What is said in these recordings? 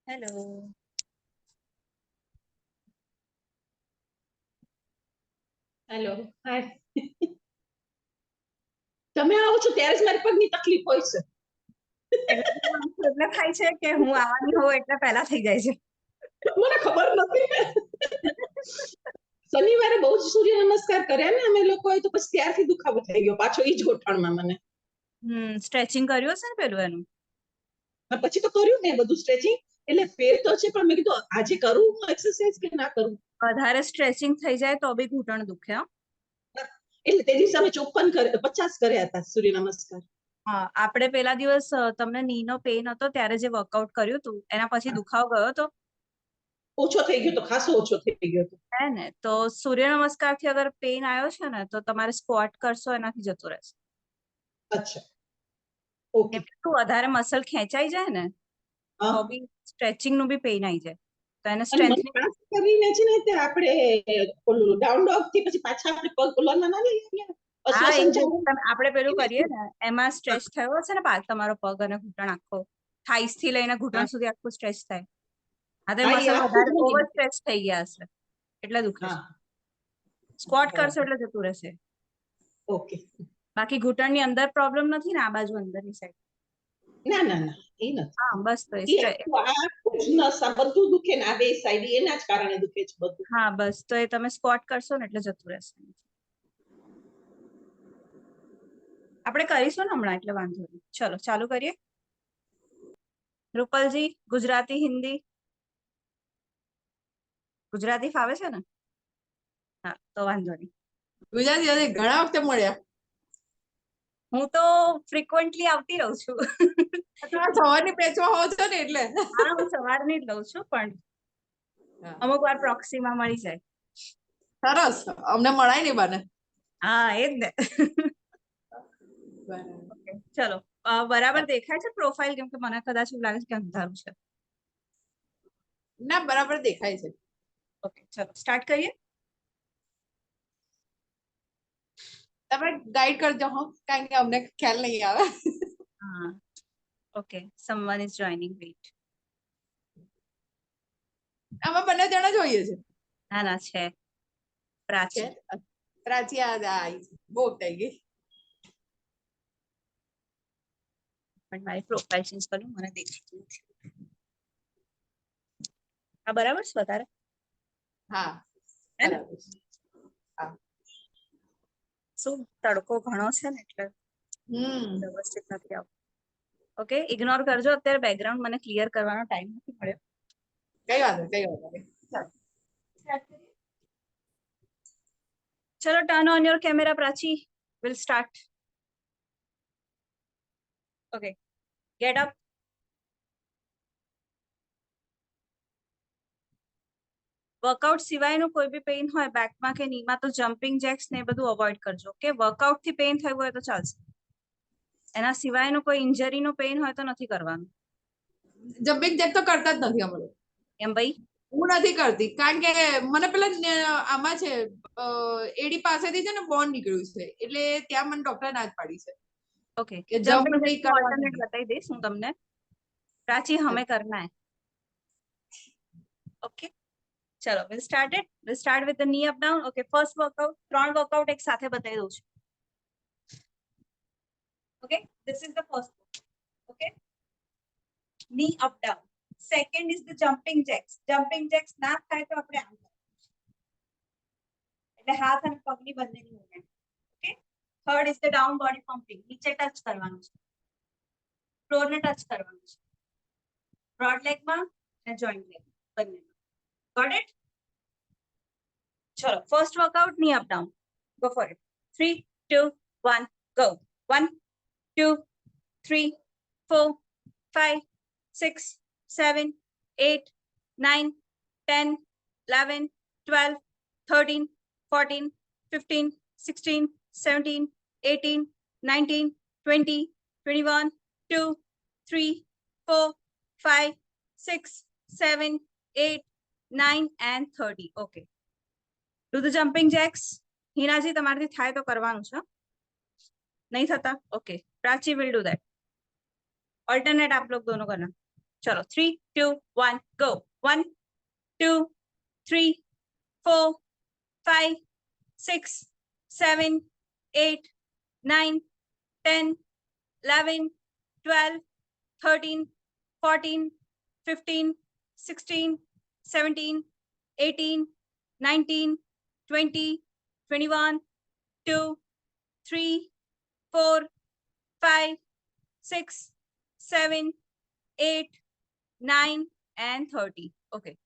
Hello. Hello, હાય. તમે આવો છો ત્યારે જ મારી પગની તકલીફ હોય છે. એટલે થાય છે કે હું આવવાની હોઉં એટલે પહેલા થઈ જાય છે. મને ખબર નથી. શનિવારે બહુ જ સૂર્ય નમસ્કાર કર્યા ને અમે લોકોએ, તો પછી ત્યારથી દુખાવો થઈ ગયો પાછો ઈ જ ગોઠણમાં મને. સ્ટ્રેચિંગ કર્યું હશે ને પેલું એનું? પછી તો કર્યું ને બધું સ્ટ્રેચિંગ, એટલે ફેર તો છે, પણ મેં કીધું આજે કરું એક્સરસાઇઝ કે ના કરું. વધારે સ્ટ્રેચિંગ થઈ જાય તો બી ઘૂંટણ દુખે. એટલે તે દિવસે અમે 50 કર્યા હતા સૂર્ય નમસ્કાર. હા, આપણે પેલા દિવસ તમને નીનો પેઇન હતો ત્યારે જે વર્કઆઉટ કર્યું હતું એના પછી દુખાવો ગયો તો? ઓછો થઈ ગયો તો, ખાસો ઓછો થઈ ગયો તો. હે ને, તો સૂર્ય નમસ્કાર થી અગર પેઇન આવ્યો છે ને તો તમારે સ્ક્વોટ કરશો એનાથી જતું રહેશે. અચ્છા, ઓકે. વધારે મસલ ખેંચાઈ જાય ને તો બી સ્ટ્રેચિંગ નું બી પેઇન આવી જાય, તો એને અને સ્ટ્રેન્થનિંગ કરીને છે ને તે આપણે ઓલું ડાઉન ડોગ થી પછી પાછા આપણે પગ ઓલામાં ના લઈએ. હા, આપણે પેલું કરીએ ને એમાં સ્ટ્રેચ થયો હશે ને તમારો પગ અને ઘૂંટણ આખો, થાઈસ થી લઈને ઘૂંટણ સુધી આખું સ્ટ્રેચ થાય. હા, તો મસલ વધારે ઓવર સ્ટ્રેચ થઈ ગયા હશે એટલે દુખે છે. સ્ક્વોટ કરશો એટલે જતું રહેશે. ઓકે. બાકી ઘૂંટણની અંદર પ્રોબ્લેમ નથી ને? આ બાજુ અંદરની સાઈડ? ના ના ના, એ નથી. હા, બસ તો બધું દુખે ને આ બે સાઈડ એના જ કારણે દુખે છે બધું. હા, બસ તો એ તમે સ્ક્વોટ કરશો ને એટલે જતું રહેશે. આપણે કરીશું ને હમણાં, એટલે વાંધો નહીં. ચલો ચાલુ કરીએ. રૂપલજી, ગુજરાતી હિન્દી? ગુજરાતી ફાવે છે ને? હા, તો વાંધો નહીં. ગુજરાતી ઘણા વખતે મળ્યા. હું તો ફ્રીક્વન્ટલી આવતી રહું છું. સવારની બેચમાં હોવ છો ને એટલે. હા, હું સવારની જ લઉં છું, પણ અમુક વાર પ્રોક્સીમાં મળી જાય. સરસ, અમને મળાય નહીં બને. હા, એ જ ને. ચલો, બરાબર દેખાય છે પ્રોફાઇલ? કેમ કે મને કદાચ એવું લાગે છે કે અંધારું છે. ના, બરાબર દેખાય છે. ઓકે, ચલો સ્ટાર્ટ કરીએ. તમે ગાઈડ કરજો હો, કારણ કે અમને ખ્યાલ નહીં આવે. હા, okay. someone is joining, wait. આમાં બંને જણા જોઈએ છે. ના ના, છે પ્રાચી. પ્રાચી આવી બહુ થઈ ગઈ. પણ મારી પ્રોફાઇલ ચેન્જ કરું, મને દેખાતું નથી. હા, બરાબર છે વધારે? હા, બરાબર. શું તડકો ઘણો છે ને એટલે વ્યવસ્થિત નથી આવતું. ઓકે, ઇગ્નોર કરજો. અત્યારે બેકગ્રાઉન્ડ મને ક્લિયર કરવાનો ટાઈમ નથી મળ્યો. કઈ વાત નહીં. ચલો, turn on your camera, Prachi. Will start. Okay, get up. Workout સિવાયનું કોઈ બી પેઇન હોય બેકમાં કે નીમાં તો જમ્પિંગ જેક્સ ને બધું અવોઇડ કરજો. કે વર્કઆઉટ થી પેઇન થયું હોય તો ચાલશે, એના સિવાયનું કોઈ ઇન્જરીનું પેઇન હોય તો નથી કરવાનું. જમ્પિંગ જેક તો કરતા જ નથી અમે. એમ ભાઈ? હું નથી કરતી, કારણ કે મને પેલા આમાં છે એડી પાસેથી છે ને બોન નીકળ્યું છે, એટલે ત્યાં મને ડોક્ટર ના જ પાડી છે. ઓકે, જમ્પિંગ જેક ઓલ્ટરનેટ બતાવી દઈશ હું તમને. પ્રાચી, હમે કરના હે. ઓકે, ચલો, we'll start it. We'll start with the knee up down. Okay, first workout, 3 workout એક સાથે બતાવી દઉં છું. Okay, this is the first one. Okay, knee up down. Second is the jumping jacks. Jumping jacks ના થાય તો આપણે આમ કરવાનું, એટલે હાથ અને પગની બંનેની movement. Okay, third is the down body pumping. નીચે ટચ કરવાનું છે, ફ્લોર ને ટચ કરવાનું છે, બ્રોડ લેગમાં અને જોઈન્ટ લેગ બંનેમાં. Got it? ચલો, first workout, knee up down. Go for it. 3, 2, 1, go. 1, 2, 3, 4, 5, 6, 7, 8, 9, 10, 11, 12, 13, 14, 15, 16, 17, 18, 19, 20, 21, 2, 3, 4, 5, 6, 7, 8, 9 and 30. Okay. Do the jumping jacks. હિનાજી, તમારાથી થાય તો કરવાનું છે, नहीं થતા? Okay, Prachi will do that. Alternate आप लोग दोनों करना. चलो, 3, 2, 1, go. 1, 2, 3, 4, 5, 6, 7, 8, 9, 10, 11, 12, 13, 14, 15, 16, 17, 18, 19, 20, 21, 2, 3, 4, 5, 6, 7, 8, 9, and 30. Okay.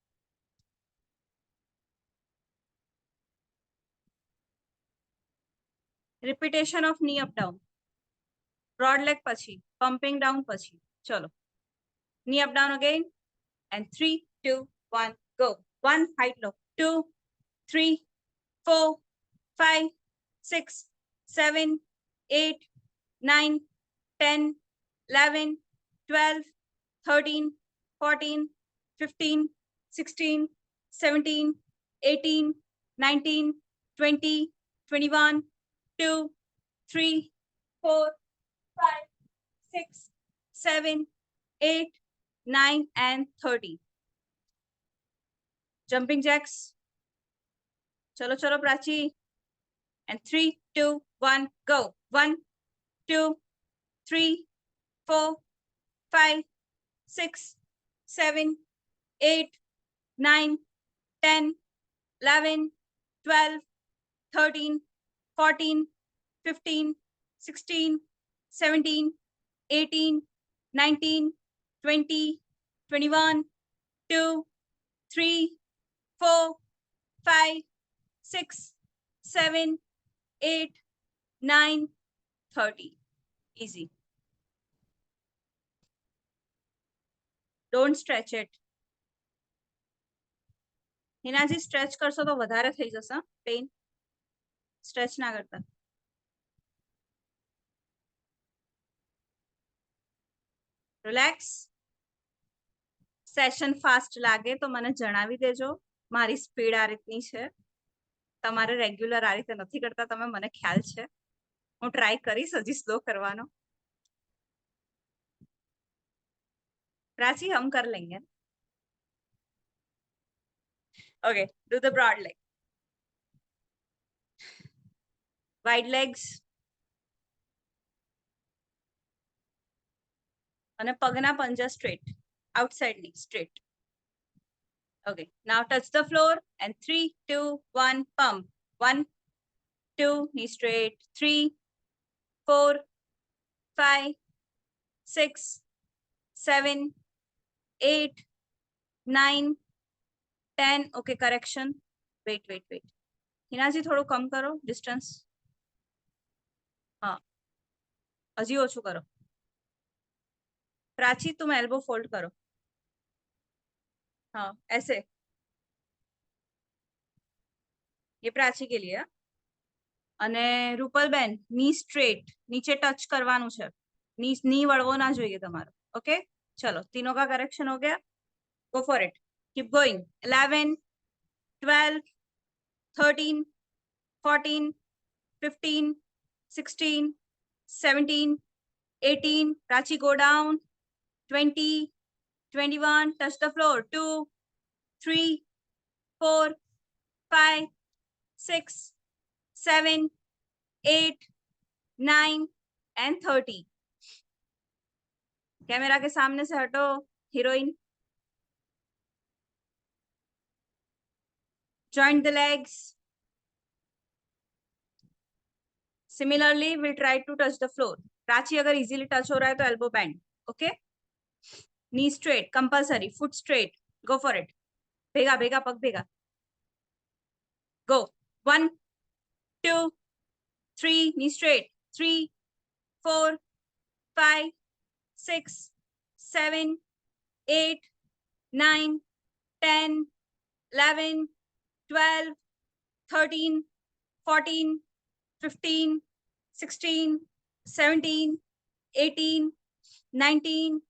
Repetition of knee up down. Broad leg pachi. Pumping down pachi. Chalo. Knee up down again. And 3, 2, 1, go. 1, height low. 2, 3, 4, 5, 6, 7, 8, 9, 10, 11, 12, 13, 14, 15, 16, 17, 18, 19, 20, 21, 2, 3, 4, 5, 6, 7, 8, 9, and 30. Jumping jacks. Chalo, chalo, Prachi. And 3, 2, 1, go. 1, 2, 3, 4, 5, 6, 7, 8, 9, 10, 11, 12, 13, 14, 15, 16, 17, 18, 19, 20, 21, 2, 3, 4, 5, 6, 7, 8, 9, 30. Easy. Don't stretch it. Hinaji stretch કરશો તો વધારે થઈ જશે pain. Stretch ના કરતા. Relax. Session fast લાગે તો મને જણાવી દેજો. મારી સ્પીડ આ રીતની છે. તમારે રેગ્યુલર આ રીતે નથી કરતા તમે, મને ખ્યાલ છે. હું ટ્રાય કરીશ હજી સ્લો કરવાનો. प्राची हम कर लेंगे. Okay, do the broad leg. Wide legs. અને પગના પંજા straight. Outside knee straight. Okay, now touch the floor and 3, 2, 1, pump. 1, 2, knee straight. 3, 4, 5, 6, 7, 8, 9, 10. Okay, correction. Wait. हिनाजी थोड़ो कम करो डिस्टेंस. हाँ हजी ओछू करो. प्राची तुम एल्बो फोल्ड करो. हाँ ऐसे. ये प्राची के लिए. અને રૂપલબેન ની સ્ટ્રેટ નીચે ટચ કરવાનું છે. ની વળવો ના જોઈએ તમારો. ઓકે ચલો तीनों का करेक्शन हो गया. Go for it. Keep going. 11, 12, 13, 14, 15, 16, 17, 18. Prachi, go down. 20, 21. Touch the floor. 2, 3, 4, 5, 6, 7, 8, 9, and 30. Camera के सामने से हटो heroine. Join the legs. Similarly, we'll try to touch the floor. Prachi अगर easily touch हो रहा है तो elbow bend. Okay. Knee straight, compulsory. Foot straight. Go for it. भेगा भेगा पग भेगा. Go. 1, 2, 3. Knee straight. 3, 4, 5, 6, 7, 8, 9, 10, 11, 12, 13, 14, 15, 16, 17, 18, 19,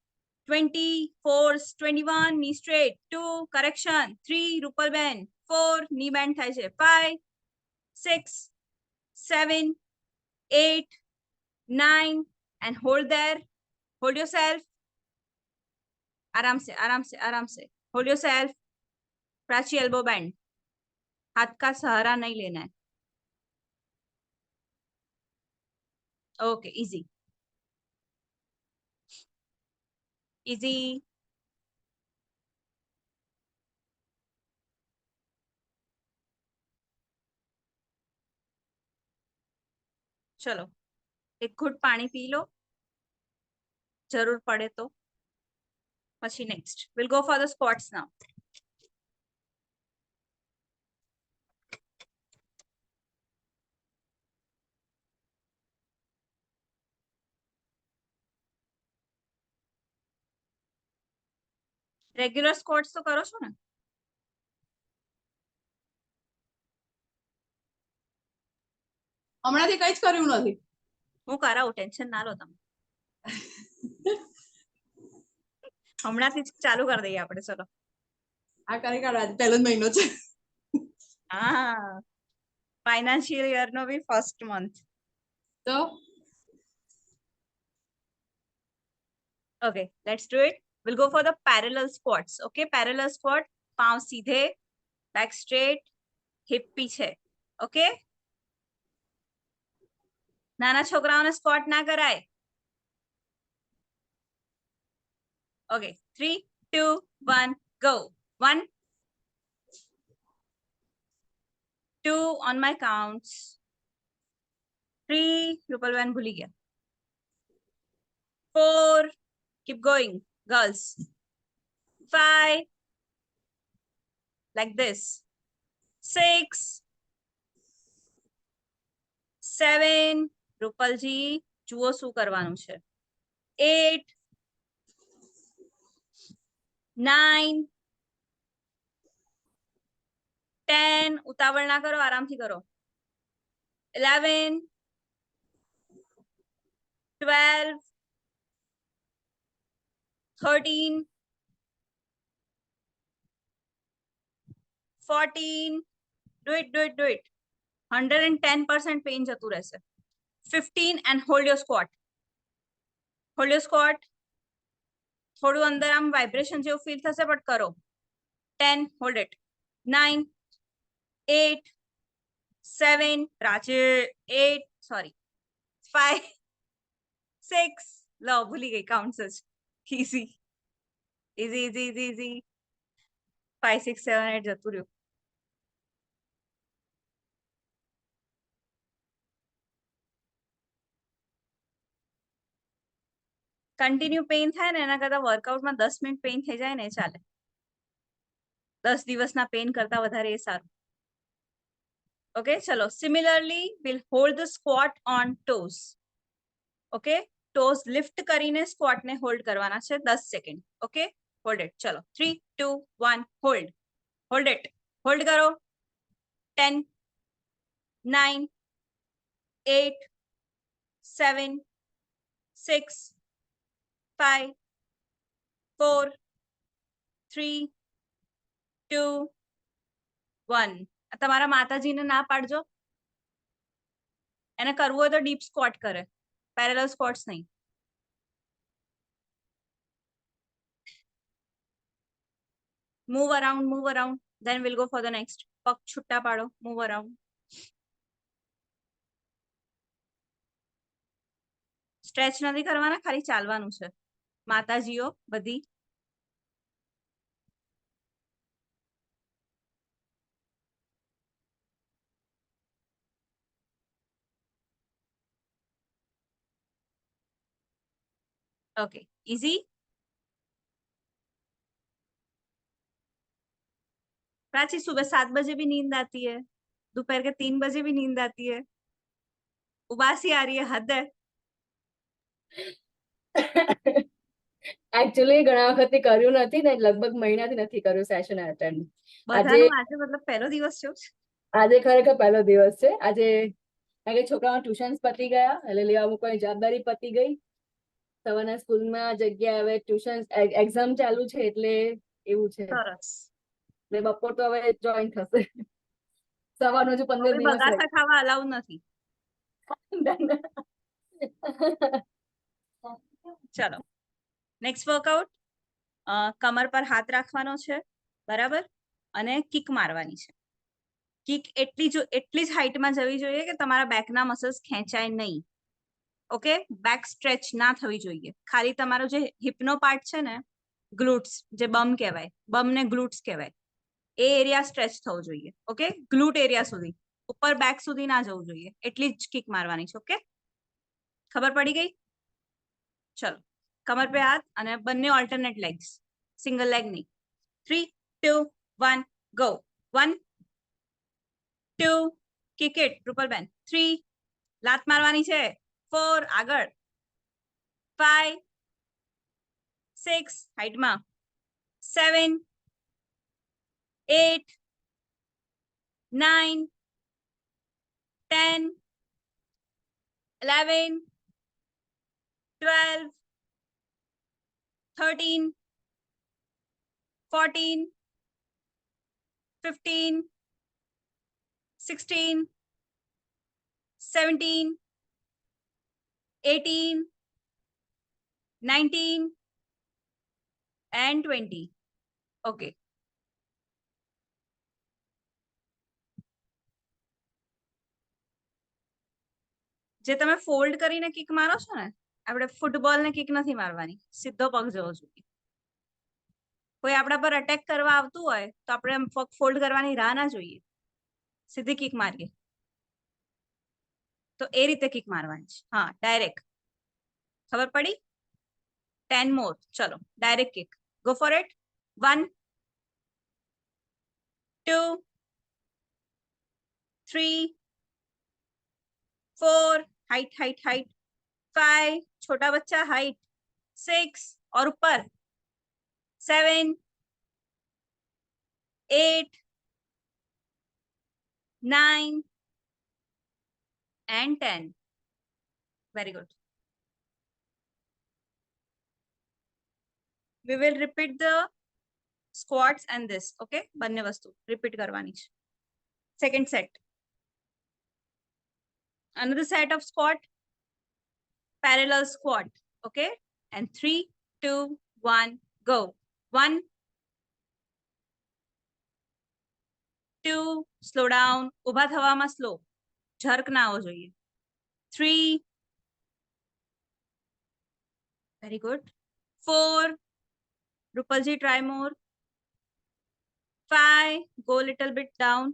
20, 4, 21, knee straight. 2, correction. 3, Rupalben. 4, knee bend થાય છે. 5, 6, 7, 8, 9, and hold there. Hold yourself. आराम से आराम से आराम से. Hold yourself. Prachi elbow band. हाथ का सहारा नहीं लेना है. Okay easy easy. चलो एक घूट पानी पी लो, जरूर पड़े तो. પછી next we'll go for the squats now. Regular squats તો કરો છો ને? હમણાંથી કઈ જ કર્યું નથી. હું કરાવું, ટેન્શન ના લો તમે. હમણાંથી જ ચાલુ કરી દઈએ આપણે. ચલો આ કરી કાઢો, આજે પહેલો જ મહિનો છે. હા, ફાઇનાન્શિયલ યર નો બી ફર્સ્ટ મંથ. તો Okay, let's do it. We'll go for the parallel squats. Okay, parallel squat. पाँव सीधे, back straight, hip पीछे. Okay. નાના છોકરાઓને સ્ક્વોટ ના કરાય. Okay, 3, 2, 1, go. 1, 2 on my counts. 3, Rupal van भूली गया. 4, keep going, girls. 5, like this. 6, 7, રૂપલજી જુઓ શું કરવાનું છે. 8, 9, 10, ઉતાવળ ના કરો, આરામથી કરો. 11, 12, 13, 14, do it, do it, do it. 110% pain જતું રહેશે. 15 and hold your squat. Hold your squat. થોડું અંદર આમ વાઇબ્રેશન જેવું ફીલ થશે, બટ કરો. 10, hold it. 9, 8, 7, પ્રાચી 8, sorry, 5, 6, લો ભૂલી ગઈ કાઉન્ટ્સ જ. easy easy easy easy easy. 5, 6, 7, 8 જતું રહ્યું. કન્ટિન્યુ પેઇન થાય ને એના કરતા વર્કઆઉટમાં 10 મિનિટ પેઇન થઈ જાય ને એ ચાલે. 10 દિવસના પેઇન કરતા વધારે એ સારું. ઓકે ચલો, similarly will hold the squat on toes. Okay, toes lift કરીને સ્ક્વોટને હોલ્ડ કરવાના છે 10 સેકન્ડ. Okay, hold it. ચલો 3, 2, 1, હોલ્ડ. Hold it. હોલ્ડ કરો. 10, 9, 8, 7, 6, 5, 4, 3, 2, 1. તમારા માતાજીને ના પાડજો. એને કરવું હોય તો ડીપ સ્ક્વોટ કરે, પેરેલલ સ્ક્વોટ્સ નહીં. Move around, then we'll go for the next. પગ છૂટા પાડો, મૂવ અરાઉન્ડ. સ્ટ્રેચ નથી કરવાના, ખાલી ચાલવાનું છે. માતાજીઓ બધી. Okay, easy. प्राची सुबह 7 बजे भी नींद आती है, दोपहर के 3 बजे भी नींद आती है. उबासी आ रही है, हद है. એકચ્યુઅલી ઘણા વખતથી કર્યું નથી ને, લગભગ મહિનાથી નથી કર્યું સેશન અટેન્ડ. બધાનું આજે મતલબ પહેલો દિવસ છે. આજે ખરેખર પહેલો દિવસ છે. આજે કારણ કે છોકરાઓના ટ્યુશન્સ પતી ગયા, એટલે લેવા મૂકવાની જવાબદારી પતી ગઈ. સવારના સ્કૂલમાં જગ્યા, હવે ટ્યુશન એક્ઝામ ચાલુ છે એટલે એવું છે. સરસ. એટલે બપોર તો હવે જોઈન થશે. સવારનું હજુ 15 દિવસ બગાસા ખાવા અલાઉ નથી. ચલો નેક્સ્ટ વર્કઆઉટ. કમર પર હાથ રાખવાનો છે, બરાબર, અને કિક મારવાની છે. કિક એટલી જ હાઈટમાં જવી જોઈએ કે તમારા બેકના મસલ્સ ખેંચાય નહીં. ઓકે, બેક સ્ટ્રેચ ના થવી જોઈએ. ખાલી તમારો જે હિપનો પાર્ટ છે ને, ગ્લુટ્સ, જે બમ કહેવાય, બમને ગ્લુટ્સ કહેવાય, એ એરિયા સ્ટ્રેચ થવો જોઈએ. ઓકે, ગ્લુટ એરિયા સુધી, ઉપર બેક સુધી ના જવું જોઈએ. એટલી જ કિક મારવાની છે. ઓકે, ખબર પડી ગઈ? ચલો, કમર पे हाथ અને બંને ઓલ્ટરનેટ લેગ્સ, સિંગલ લેગ નહીં. 3 2 1 ગો. 1 2 kick it Rupalben. 3 લાત મારવાની છે. 4 આગળ. 5 6 હાઈટમાં. 7 8 9 10 11 12 13 14 15 16 17 18 19 and 20. Okay. જે તમે ફોલ્ડ કરીને કિક મારો છો ને, આપણે ફૂટબોલને કિક નથી મારવાની, સીધો પગ જવો જોઈએ. કોઈ આપણા પર અટેક કરવા આવતું હોય તો આપણે પગ ફોલ્ડ કરવાની રાહ ના જોઈએ, સીધી કિક મારીએ. તો એ રીતે કિક મારવાની છે. હા, ડાયરેક્ટ. ખબર પડી? 10 મોર. ચલો, direct kick. Go for it. 1 2 3 4 height height height. 5 छोटा बच्चा हाइट. 6 और ऊपर. 7 8 9 and 10. Very good. We will repeat the squats and this. Okay, બંને વસ્તુ repeat કરવાની છે. Second set. Another set of squat. Parallel squat. Okay, and 3 2 1 go. 1 2 slow down. ઊભા થવામાં slow. ઝર્ક ના આવવો જોઈએ. 3 very good. 4 Rupalji, try more. 5 go little bit down.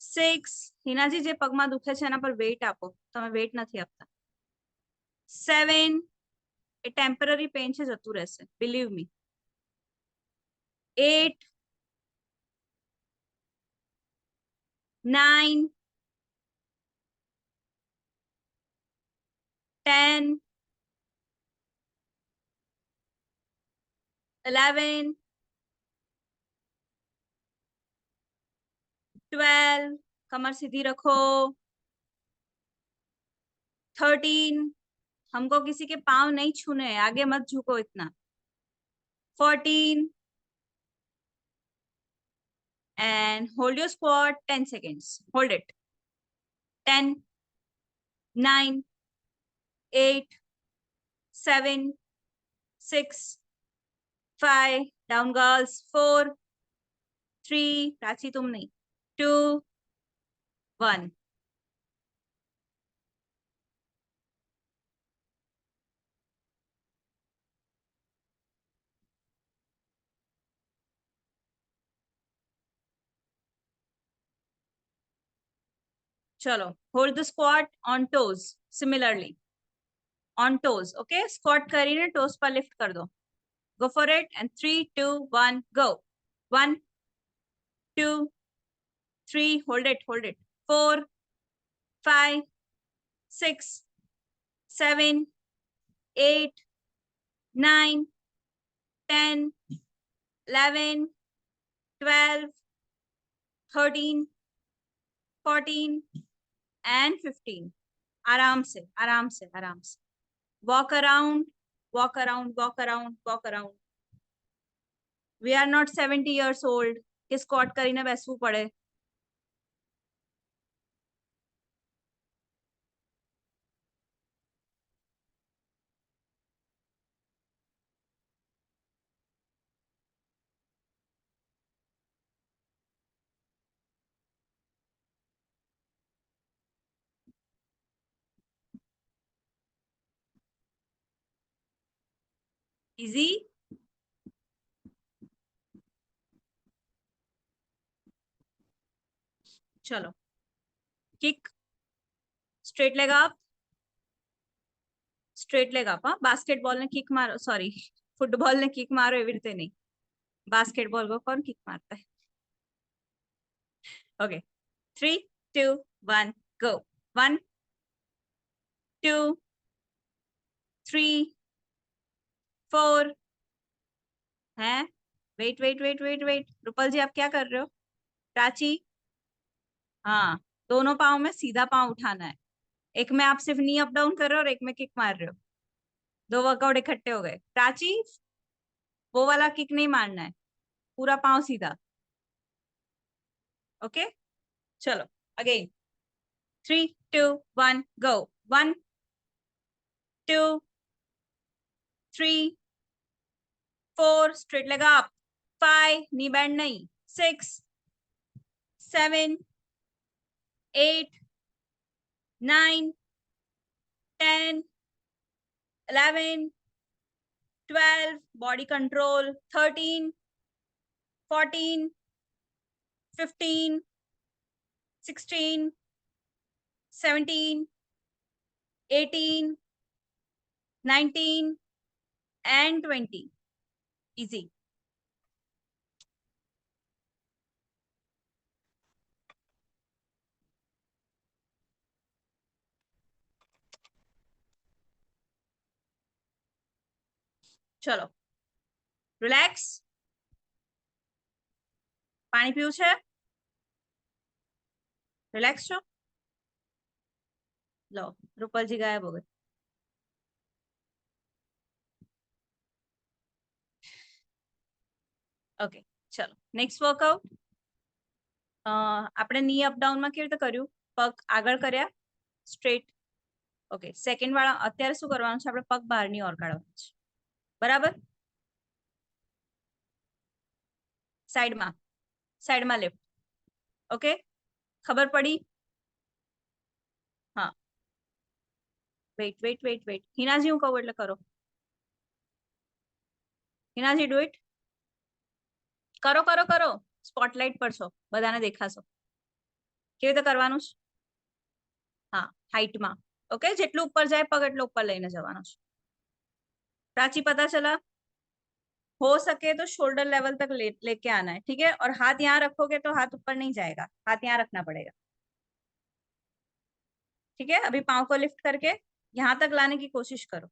6 હિનાજી, જે પગમાં દુખે છે એના પર વેઇટ આપો, તમે વેઇટ નથી આપતા. 7 એ ટેમ્પરરી પેઇન છે, જતું રહેશે, બિલીવ મી. 8 9 10 11 12 कमर सीधी रखो. 13 हमको किसी के पाँव नहीं छूने, आगे मत झुको इतना. 14 and hold your squat 10 seconds. Hold it. 10 9 8 7 6 5 down girls. 4 3 Prachi तुम नहीं. 2 1. चलो, hold the squat on toes. Similarly, on toes. Okay, squat કરીને toes पर lift कर दो. Go for it. And 3 2 1 go. 1 2 3 hold it, hold it. 4 5 6 7 8 9 10 11 12 13 14 and 15. आराम से, आराम से, आराम से. Walk around, walk around, walk around, walk around. We are not 70 years old કે સ્કોટ કરીને બેસવું પડે. इजी। चलो, kick, straight leg up, straight leg up. હા, બાસ્કેટબોલ ને કિક મારો, સોરી, ફૂટબોલ ને કિક મારો એવી રીતે નહીં. બાસ્કેટબોલ को कौन किक मारता है? Okay, 3, 2, 1, go. 1, 2, 3, 4. है, wait wait wait wait wait, Rupal ji आप क्या कर रहे हो? प्राची, हाँ, दोनों पाँव में सीधा पाँव उठाना है. एक में आप सिर्फ नी अप डाउन कर रहे हो और एक में किक मार रहे हो. 2 वर्कआउट इकट्ठे हो गए. प्राची, वो वाला किक नहीं मारना है, पूरा पाँव सीधा. ओके, चलो again. 3, 2, 1, go. 1, 2, 3, 4, straight leg up. 5, knee bend nahi. 6, 7, 8, 9, 10, 11, 12, body control. 13, 14, 15, 16, 17, 18, 19, and 20. Easy. ચલો, રિલેક્સ. પાણી પીવું છે? રિલેક્સ છો? લો, રૂપલજી ગાયબ हो गए. ઓકે, ચલો નેક્સ્ટ વર્કઆઉટ. આપણે ની અપ ડાઉન માં કેવી રીતે કર્યું? પગ આગળ કર્યા, સ્ટ્રેટ. ઓકે, સેકન્ડ વાળા અત્યારે શું કરવાનું છે? આપણે પગ બહારની ઓર કાઢવાનું છે, બરાબર? સાઈડમાં, સાઈડમાં લિફ્ટ. ઓકે, ખબર પડી? હા, વેઇટ વેઇટ વેઇટ વેઇટ. હિનાજી હું કહું એટલે કરો. હિનાજી ડુ ઇટ. કરો કરો કરો, સ્પોટલાઇટ પર છો, બધાને દેખાશો. કેવી રીતે કરવાનું છે? હા, હાઈટમાં. ओके, જેટલું ઉપર જાય પગ એટલો ઉપર લઈને જવાનો છે. प्राची पता चला? हो सके तो शोल्डर लेवल तक लेके आना है, ठीक है? और हाथ यहाँ रखोगे तो हाथ ऊपर नहीं जाएगा, हाथ यहाँ रखना पड़ेगा. ठीक है, अभी पाँव को लिफ्ट करके यहाँ तक लाने की कोशिश करो.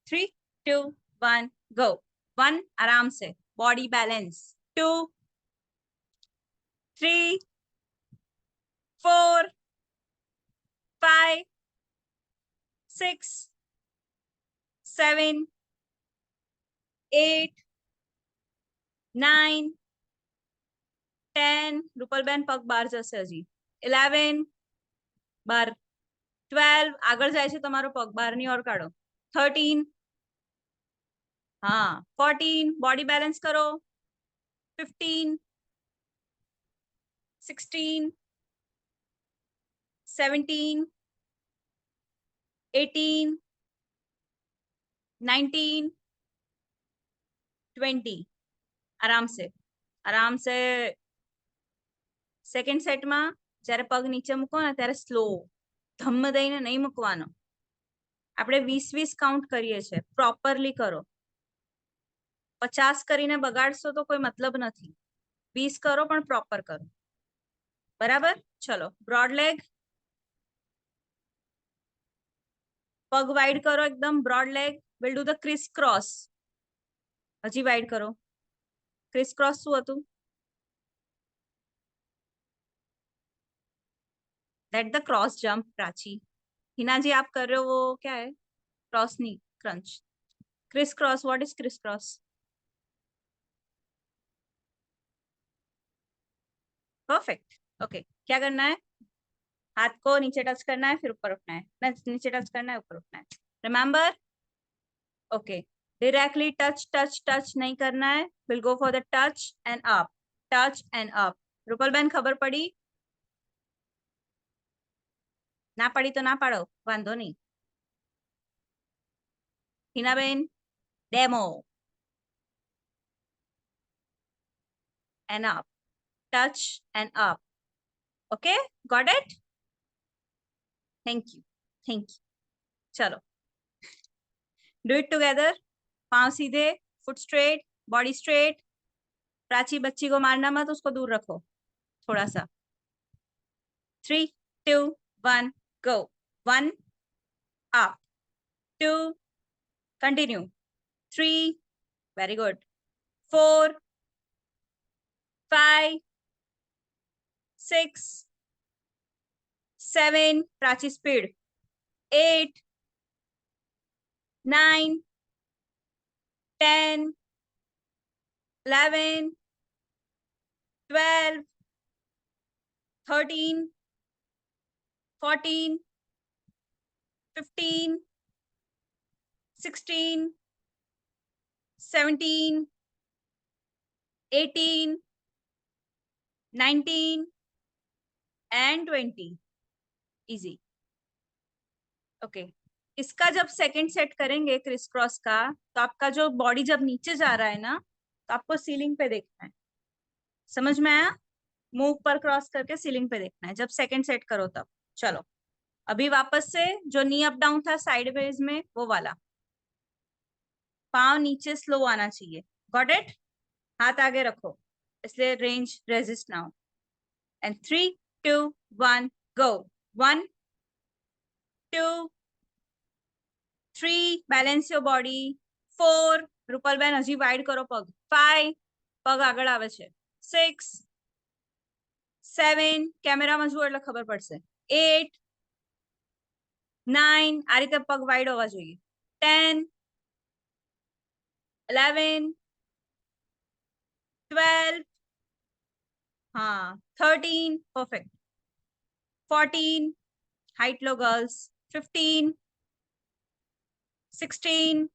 3, 2, 1, go. 1, आराम से, बॉडी बैलेंस. 2, 3, 4, 5, 6, 7, 8, 9, 10. રૂપલબેન પગ બહાર જશે હજી. 11, બાર. 12, આગળ જાય છે તમારો પગ, બહારની ઓર કાઢો. 13, હા. 14, બોડી બેલેન્સ કરો. 15, 16, 17, 18, 19, 20. આરામ से, આરામ से. સેકન્ડ સેટમાં જ્યારે પગ નીચે મૂકો ને ત્યારે સ્લો, ધમ્મ દઈને નહીં મૂકવાનો. આપણે 20-20 કાઉન્ટ કરીએ છીએ, પ્રોપરલી કરો. 50 કરીને બગાડશો તો કોઈ મતલબ નથી. 20 કરો પણ પ્રોપર કરો, બરાબર? ચલો, બ્રોડ લેગ. પગ વાઇડ કરો એકદમ, broad leg. Will do the criss cross. હજી વાઇડ કરો. ક્રિસ ક્રોસ શું હતું? That the cross jump. Prachi, Hina ji आप कर रहे हो वो क्या है? क्रॉस नहीं, crunch. Criss cross, what is criss cross? Perfect. Okay, क्या करना है? हाथ को नीचे टच करना है, फिर ऊपर उठना है. नीचे टच करना है, ऊपर उठना है. Remember? Okay, directly touch touch touch नहीं करना है. Will go for the touch and up, touch and up. Rupal બેન ખબર પડી? ના પડી તો ના પાડો, વાંધો નહીં. Hinaben, demo. And up. Touch and up. Okay, got it? Thank you. Thank you. Chalo. Do it together. पांव सीधे, foot straight, body straight. Prachi बच्ची को मारना मत, उसको दूर रखो थोड़ा सा. 3, 2, 1, go. 1, up. 2, continue. 3, very good. 4, 5, 6, 7, Prachi speed. 8, 9, 10, 11, 12, 13, 14, 15, 16, 17, 18, 19 and 20. Easy. Okay. इसका जब सेकंड सेट करेंगे क्रिस क्रॉस का, तो आपका जो बॉडी जब नीचे जा रहा है ना, तो आपको सीलिंग पे देखना है. समझ में आया? मुंह पर क्रॉस करके सीलिंग पे देखना है जब सेकंड सेट करो तब. चलो अभी वापस से जो नी अप डाउन था साइडवेज में, वो वाला. पाँव नीचे स्लो आना चाहिए. Got it? हाथ आगे रखो, इसलिए रेंज रेजिस्ट ना हो. And 3, 2, 1, go. 1, 2, 3, balance your body. 4, Rupalben હજી વાઇડ કરો પગ. 5, પગ આગળ આવે છે. 6, 7, કેમેરામાં જુઓ એટલે ખબર પડશે. 8, 9, આ રીતે પગ વાઇડ હોવા જોઈએ. 10, 11, 12, हाँ 13, परफेक्ट. 14, हाइट लो गर्ल्स. 15, 16,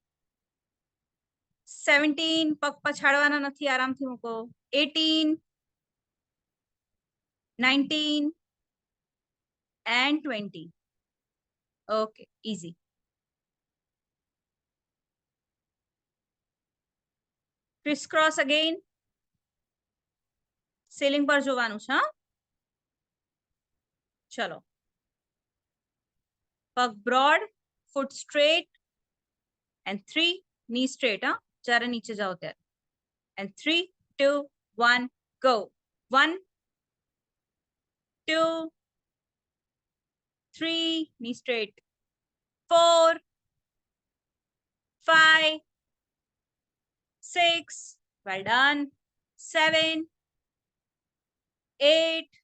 17, પગ પછાડવાના નથી, આરામથી મૂકો. 18, 19 and 20. Okay, easy. Crisscross again. Ceiling પર જોવાનું છે. હા, ચલો. પગ broad, foot straight and 3, knee straight. હા, જ્યારે નીચે જાઓ ત્યારે. And 3, 2, 1, go. 1, 2, 3, knee straight. 4, 5, 6, well done. 7, 8,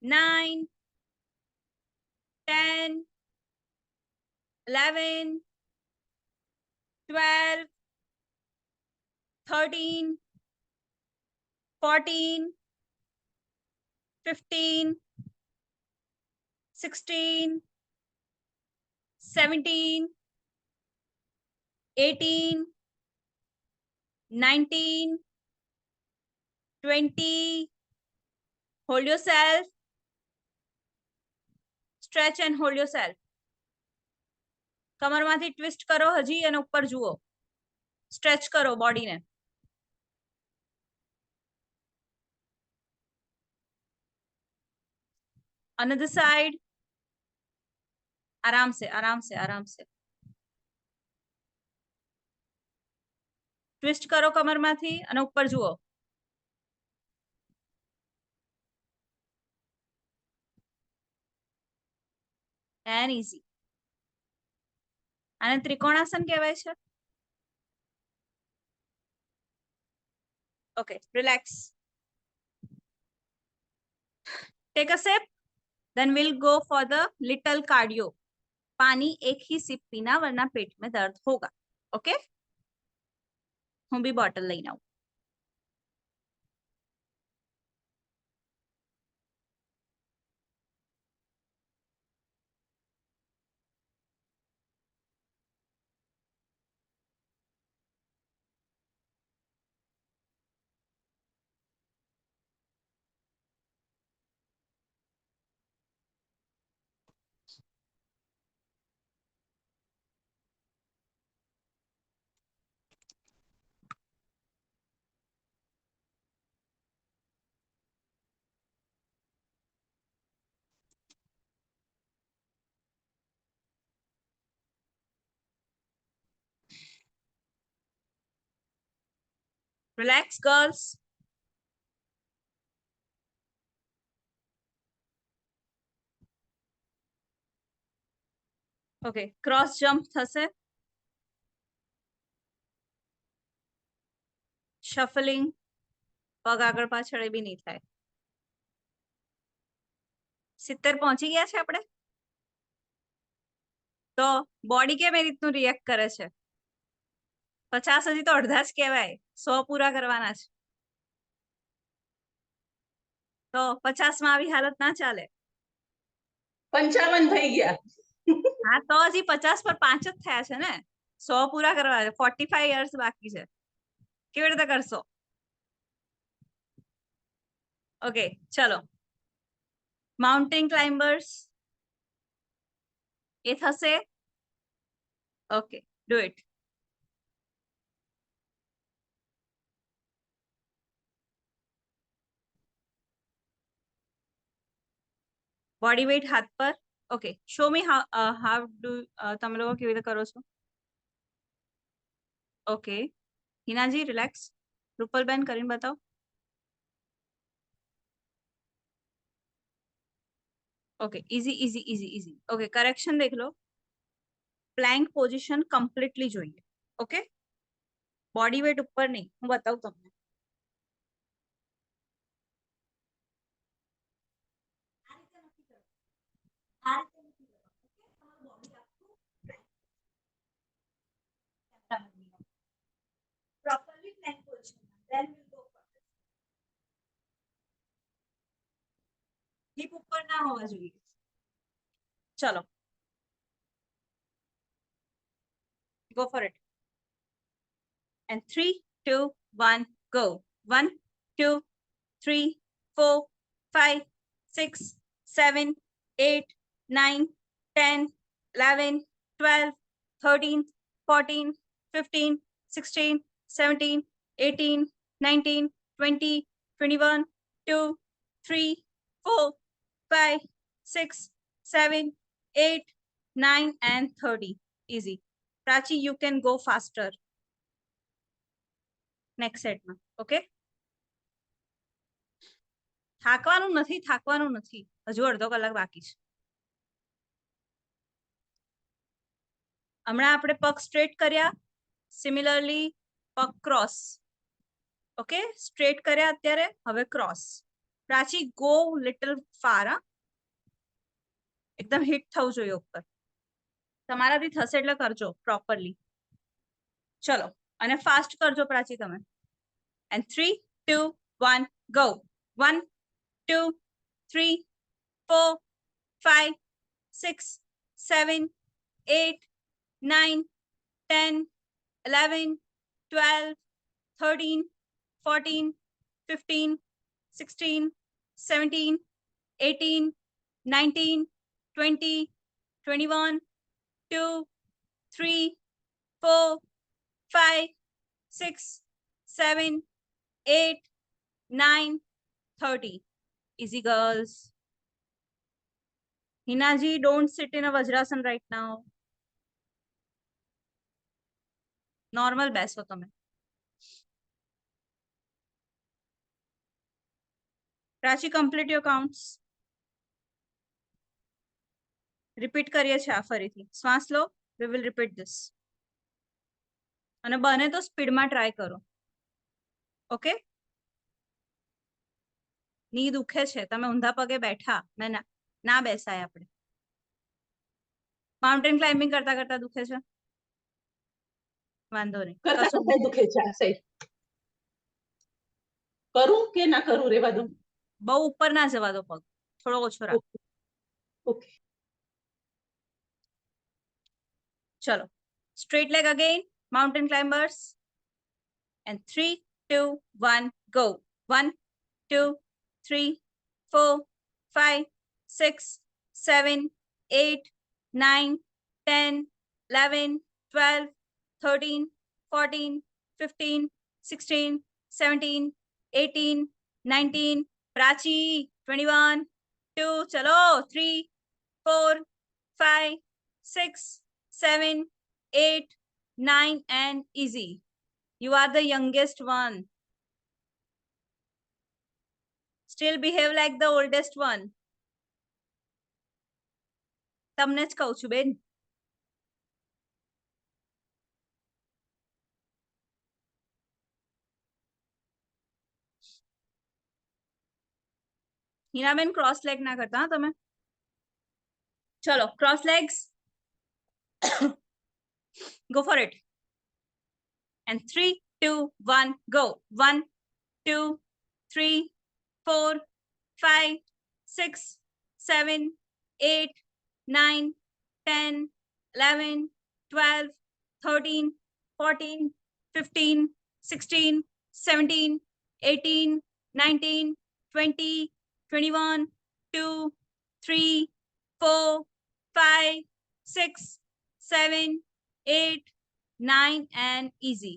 9, 10, 11, 12, 13, 14, 15, 16, 17, 18, 19, 20. Hold yourself. Stretch and hold yourself. કમરમાંથી ટ્વિસ્ટ કરો હજી અને ઉપર જુઓ. સ્ટ્રેચ કરો બોડીને. Another side. आराम से, आराम से, आराम से. ટ્વિસ્ટ કરો કમરમાંથી અને ઉપર જુઓ. And easy. આને ત્રિકોણાસન કહેવાય છે. Okay, relax. Take a sip. Then we'll go for the little cardio. पानी एक ही सिप पीना वरना पेट में दर्द होगा. ओके, હું બી બોટલ લઈને આવું. Relax, girls. Okay, cross jump થશે. Shuffling, પગ આગળ પાછળ એ બી નહીં થાય. 70 પહોંચી ગયા છે આપણે. તો બોડી કેમ એ રીતનું રિએક્ટ કરે છે? 50 હજી તો અડધા જ કહેવાય, 100 પૂરા કરવાના છે. તો 50 માં આવી હાલત ના ચાલે. 55 થઈ ગયા. હા તો હજી 50 પર 5 જ થયા છે ને, 100 પૂરા કરવા છે. 45 યર્સ બાકી છે. કેવી રીતે કરશો? ઓકે ચલો, માઉન્ટેન ક્લાઇમ્બર્સ એ થશે. Okay, do it. Body weight હાથ પર. Okay, show me how do તમે લોકો કેવી રીતે કરો છો? Okay, હિનાજી relax. રૂપલબેન કરીને બતાવો. Okay, easy easy easy easy. Okay, correction देख लो. प्लैंक पोजीशन कम्प्लीटली જોઈએ. ओके, બોડી વેટ ઉપર નહીં, હું બતાવું તમને. Properly plank position, then we'll go for this. Hip ઉપર ના હોવા જોઈએ. ચલો, go for it. And 3, 2, 1, go. 1, 2, 3, 4, 5, 6, 7, 8, 9, 10, 11, 12, 13, 14, 15, 16, 17, 18, 19, 20, 21, 2, 3, 4, 5, 6, 7, 8, 9, and 30. Easy. Prachi, you can go faster. Next સેટમાં. ઓકે, થાકવાનું નથી, હજુ અડધો કલાક બાકી છે. હમણાં આપણે પગ સ્ટ્રેટ કર્યા, સિમિલરલી પગ ક્રોસ. ઓકે, સ્ટ્રેટ કર્યા અત્યારે, હવે ક્રોસ. પ્રાચી ગો લિટલ ફાર. એકદમ હિટ થવું જોઈએ ઉપર. તમારાથી થશે એટલે કરજો પ્રોપરલી. ચલો, અને ફાસ્ટ કરજો પ્રાચી તમે. And 3, 2, 1, go. 1, 2, 3, 4, 5, 6, 7, 8, 9, 10, 11, 12, 13, 14, 15, 16, 17, 18, 19, 20, 21, 2, 3, 4, 5, 6, 7, 8, 9, 30. Easy, girls. Hinaji, don't sit in a Vajrasan right now. Normal બેસો તમે. Prachi, complete your counts. Repeat કરીએ છીએ આ ફરીથી. શ્વાસ લો. We will repeat this. અને બને તો સ્પીડમાં ટ્રાય કરો. ઓકે, ની દુખે છે, તમે ઊંધા પગે બેઠા, મેં ના બેસાય. આપણે માઉન્ટેન ક્લાઇમ્બિંગ કરતા કરતા દુખે છે, વાંધો નહીં. કરતા કશું કરતા દુખે છે આ સાઈડ. કરું કે ના કરું, રેવા દઉં? બહુ ઉપર ના જવા દો, પગ થોડો ઓછો રાખો. ઓકે, ચલો, straight leg again, mountain climbers. And 3, 2, 1, go. 1, 2, 3, 4, 5, 6, 7, 8, 9, 10, 11, 12, 13, 14, 15, 16, 17, 18, 19, Prachi, 21, 2, chalo, 3, 4, 5, 6, 7, 8, 9, and easy. You are the youngest one. Still behave like the oldest one. તમને જ કહું છું બેન. હિનાબેન ક્રોસ લેગ ના કરતા હા તમે. ચલો cross legs. Go for it. And 3, 2, 1, go. 1, 2, 3, 4, 5, 6, 7, 8, 9, 10, 11, 12, 13, 14, 15, 16, 17, 18, 19, 20, 21, 2, 3, 4, 5, 6, 7, 8, 9 and easy.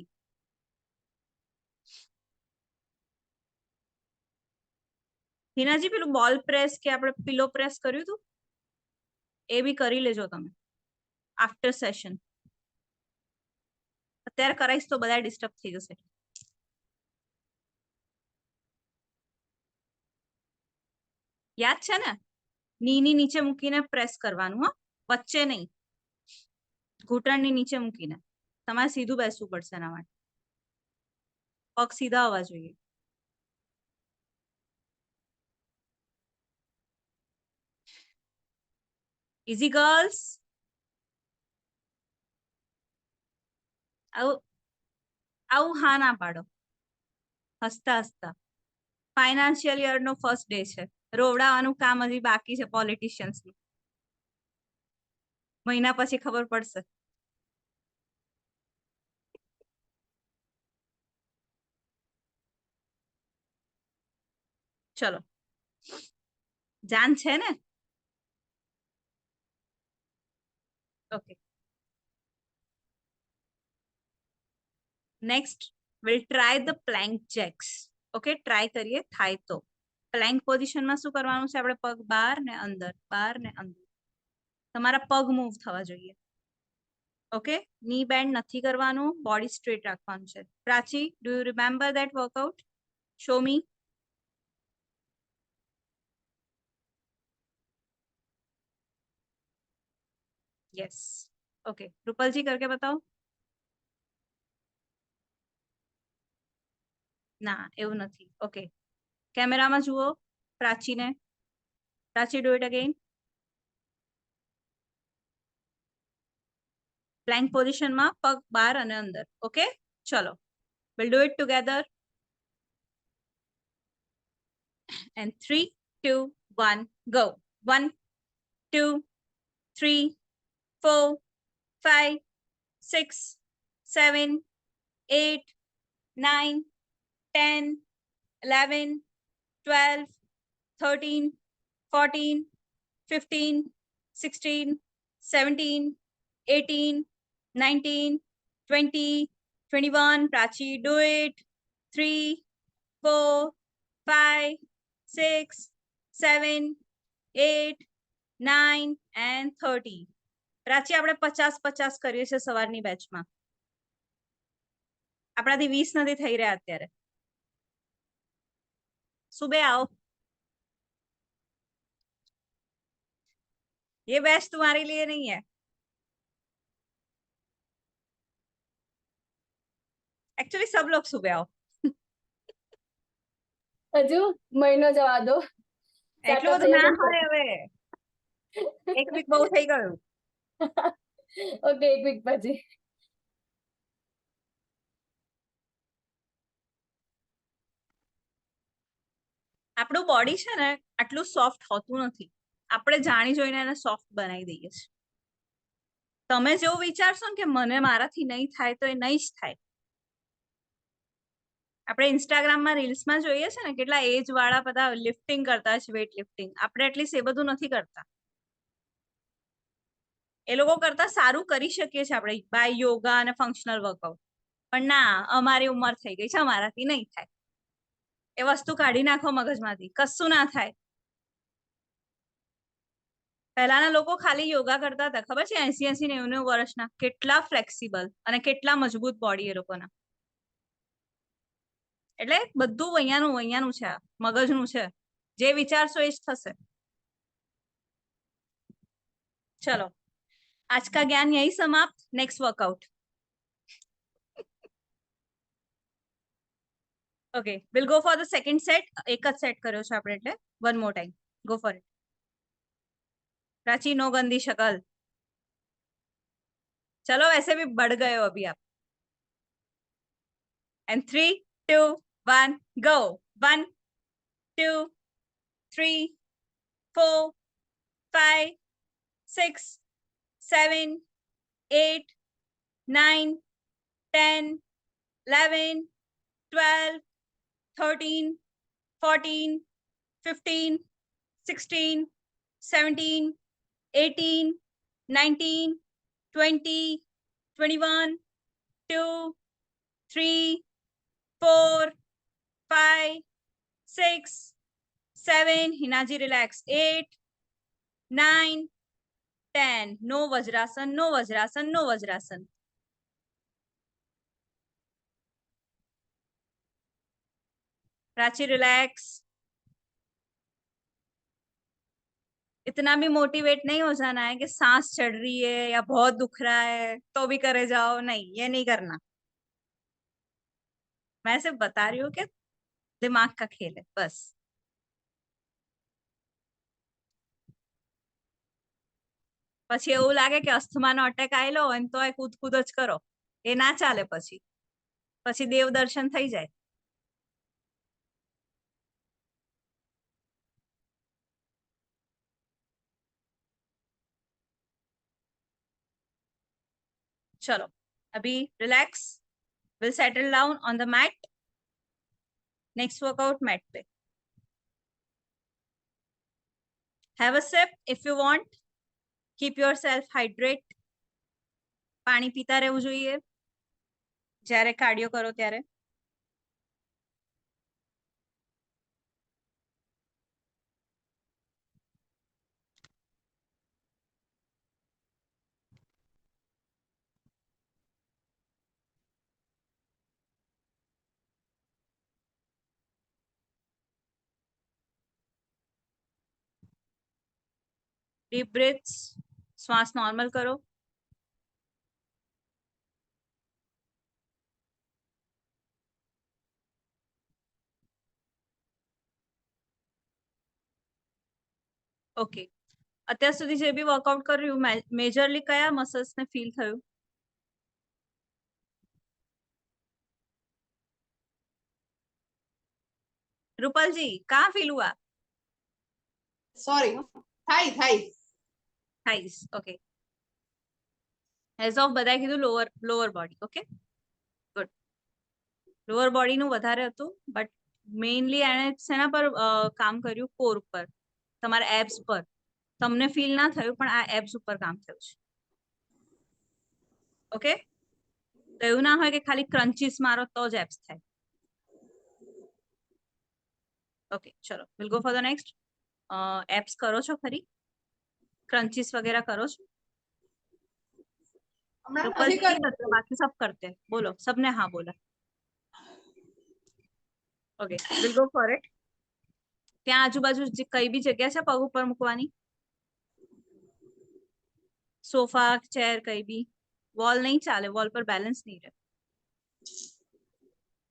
હિનાજી પેલું બોલ પ્રેસ કે આપણે પિલો પ્રેસ કર્યું હતું એ બી કરી લેજો તમે આફ્ટર સેશન. અત્યારે કરાઈશ તો બધા ડિસ્ટર્બ થઈ જશે. યાદ છે ને? નીની નીચે મૂકીને પ્રેસ કરવાનું હા, વચ્ચે નહીં, ઘૂંટણની નીચે મૂકીને. તમારે સીધું બેસવું પડશે એના માટે. પગ સીધા હોવા જોઈએ. Easy girls. આવું હા ના પાડો હસતા હસતા. ફાઇનાન્શિયલ યર નો ફર્સ્ટ ડે છે. રોવડાવાનું કામ હજી બાકી છે પોલિટિશિયન્સ નું. મહિના પછી ખબર પડશે. ચલો જાન છે ને? Okay. Next will try the Planck jacks. Okay try કરીએ થાય તો. પ્લેન્ક પોઝિશનમાં શું કરવાનું છે આપણે? પગ બહાર ને અંદર, બહાર ને અંદર. તમારા પગ મૂવ થવા જોઈએ. ઓકે ની બેન્ડ નથી કરવાનું, બોડી સ્ટ્રેટ રાખવાનું છે. Prachi, do you remember that workout? Show me. Yes okay. Rupal ji करके बताओ. ના એવું નથી. ઓકે કેમેરામાં જુઓ પ્રાચીને. Prachi do it again. Plank પોઝિશનમાં પગ બહાર અને અંદર. ઓકે ચલો we'll do it together. And 3, 2, 1 go. 1, 2, 3, 4, 5, 6, 7, 8, 9, 10, 11, 12, 13, 14, 15, 16, 17, 18, 19, 20, 21. Prachi, do it. 3, 4, 5, 6, 7, 8, 9 and 30. પ્રાચી આપણે 50-50 કરીએ છીએ સવારની બેચમાં. આપણાથી 20 નથી થઈ રહ્યા અત્યારે. સુબે आओ. ये बैच तुम्हारे लिए नहीं है. एक्चुअली सब लोग सुबह आओ. હજુ મહિનો જવા દો. એટલું બધું ના હોય હવે. એક વીક બહુ થઈ ગયું. ઓકે એક વીક પછી. આપણું બોડી છે ને આટલું સોફ્ટ હોતું નથી. આપણે જાણી જોઈને એને સોફ્ટ બનાવી દઈએ છીએ. તમે જેવું વિચારશો ને કે મને મારાથી નહીં થાય તો એ નહીં જ થાય. આપણે ઇન્સ્ટાગ્રામમાં રીલ્સમાં જોઈએ છે ને કેટલા એજ વાળા બધા લિફ્ટિંગ કરતા છે, વેઇટ લિફ્ટિંગ. આપણે એટલીસ્ટ એ બધું નથી કરતા. એ લોકો કરતા સારું કરી શકીએ છીએ આપણે બાય યોગા અને ફંક્શનલ વર્કઆઉટ. પણ ના અમારી ઉંમર થઈ ગઈ છે, અમારાથી નહીં થાય. એ વસ્તુ કાઢી નાખો મગજમાંથી, કશું ના થાય. પહેલાના લોકો ખાલી યોગા કરતા હતા ખબર છે 80-90 વર્ષના. કેટલા ફ્લેક્સિબલ અને કેટલા મજબૂત બોડી એ લોકોના. એટલે બધું અહીંયાનું છે, મગજનું છે. જે વિચારશો એ જ થશે. ચલો, आज का ज्ञान यही समाप्त. Next workout. Okay, we'll go for the second set. એક જ સેટ કર્યો છે આપણે એટલે one more time. Go for it. Prachi, no गंदी शक्ल. चलो, वैसे भी बढ़ गए हो अभी आप. And 3, 2, 1, go. 1, 2, 3, 4, 5, 6, 7, 8, 9, 10, 11, 12, 13, 14, 15, 16, 17, 18, 19, 20, 21, 2, 3, 4, 5, 6, 7. हिनाजी relax. 8, 9, 10. No Vajrasan, no Vajrasan, no Vajrasan. Prachi relax. इतना भी मोटिवेट नहीं हो जाना है कि सांस चढ़ रही है या बहुत दुख रहा है तो भी करे जाओ. नहीं, ये नहीं करना. मैं सिर्फ बता रही हूँ कि दिमाग का खेल है बस. પછી એવું લાગે કે અસ્થમાનો અટેક આવેલો હોય તો કૂદ કૂદ જ કરો, એ ના ચાલે. પછી દેવ દર્શન થઈ જાય. चलो, अभी relax. Will settle down on the mat. Next workout mat पे. Have a sip if you want. Keep yourself hydrate. પાણી પીતા રહેવું જોઈએ જ્યારે કાર્ડિયો કરો ત્યારે. Deep breaths. श्वास नॉर्मल करो. ઓકે, અત્યાર સુધી જે બી વર્કઆઉટ કર્યું મેજરલી કયા મસલ્સ ને ફીલ થયું? રૂપલ जी कहाँ फील हुआ? સોરી, થાય થાય. થાઈસ. ઓકે, એઝ ઓફ બધાએ કીધું lower body. Okay, good. Lower body નું વધારે હતું, બટ મેઇનલી એણે શેના પર કામ કર્યું? કોર પર, તમારા એબ્સ પર. તમને ફીલ ના થયું પણ આ એબ્સ ઉપર કામ થયું છે. ઓકે, તો એવું ના હોય કે ખાલી ક્રન્ચીસ મારો તો જ એબ્સ થાય. ઓકે, ચલો, will go for the next. Apps કરો છો ખરી? ક્રન્ચીસ वगैरह करो છો? હમણાં રૂપલ નથી जी नहीं કરતી. करते, बाकी सब करते हैं. बोलो, सबने हाँ बोला. Okay, will go for it. ત્યાં આજુબાજુ કઈ બી જગ્યા છે પગ ઉપર મૂકવાની? સોફા, ચેર, કઈ બી? વોલ નહીં ચાલે, વોલ પર બેલેન્સ નહીં રહે.